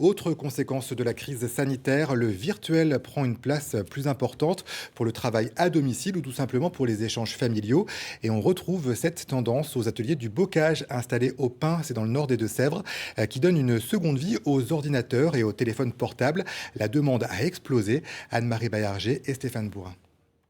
Autre conséquence de la crise sanitaire, le virtuel prend une place plus importante pour le travail à domicile ou tout simplement pour les échanges familiaux. Et on retrouve cette tendance aux ateliers du bocage installés au Pin, c'est dans le nord des Deux-Sèvres, qui donne une seconde vie aux ordinateurs et aux téléphones portables. La demande a explosé. Anne-Marie Baillarger et Stéphane Bourrin.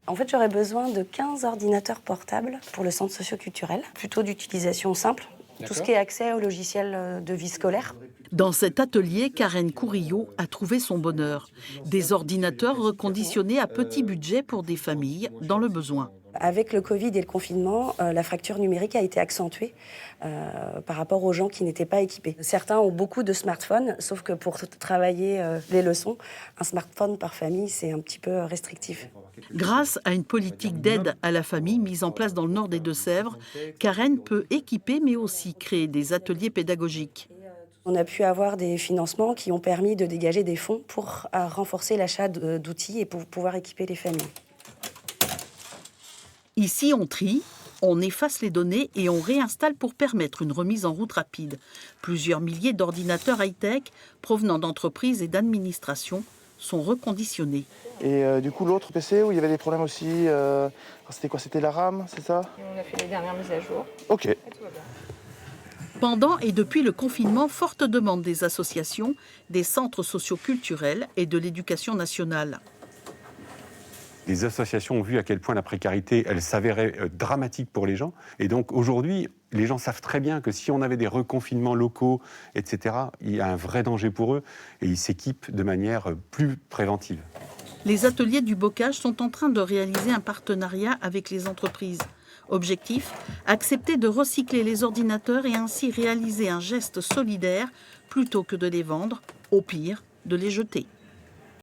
En fait, j'aurais besoin de 15 ordinateurs portables pour le centre socio-culturel, plutôt d'utilisation simple. Tout ce qui est accès aux logiciels de vie scolaire. Dans cet atelier, Karen Courillot a trouvé son bonheur. Des ordinateurs reconditionnés à petit budget pour des familles dans le besoin. Avec le Covid et le confinement, la fracture numérique a été accentuée par rapport aux gens qui n'étaient pas équipés. Certains ont beaucoup de smartphones, sauf que pour travailler les leçons, un smartphone par famille, c'est un petit peu restrictif. Grâce à une politique d'aide à la famille mise en place dans le nord des Deux-Sèvres, Karen peut équiper mais aussi créer des ateliers pédagogiques. On a pu avoir des financements qui ont permis de dégager des fonds pour renforcer l'achat d'outils et pour pouvoir équiper les familles. Ici, on trie, on efface les données et on réinstalle pour permettre une remise en route rapide. Plusieurs milliers d'ordinateurs high-tech provenant d'entreprises et d'administrations sont reconditionnés. Et du coup, l'autre PC où il y avait des problèmes aussi, c'était quoi? C'était la RAM, c'est ça? On a fait les dernières mises à jour. Ok. Et tout va bien. Pendant et depuis le confinement, forte demande des associations, des centres socio-culturels et de l'éducation nationale. Les associations ont vu à quel point la précarité, elle s'avérait dramatique pour les gens. Et donc aujourd'hui, les gens savent très bien que si on avait des reconfinements locaux, etc., il y a un vrai danger pour eux et ils s'équipent de manière plus préventive. Les ateliers du bocage sont en train de réaliser un partenariat avec les entreprises. Objectif, accepter de recycler les ordinateurs et ainsi réaliser un geste solidaire plutôt que de les vendre, au pire, de les jeter.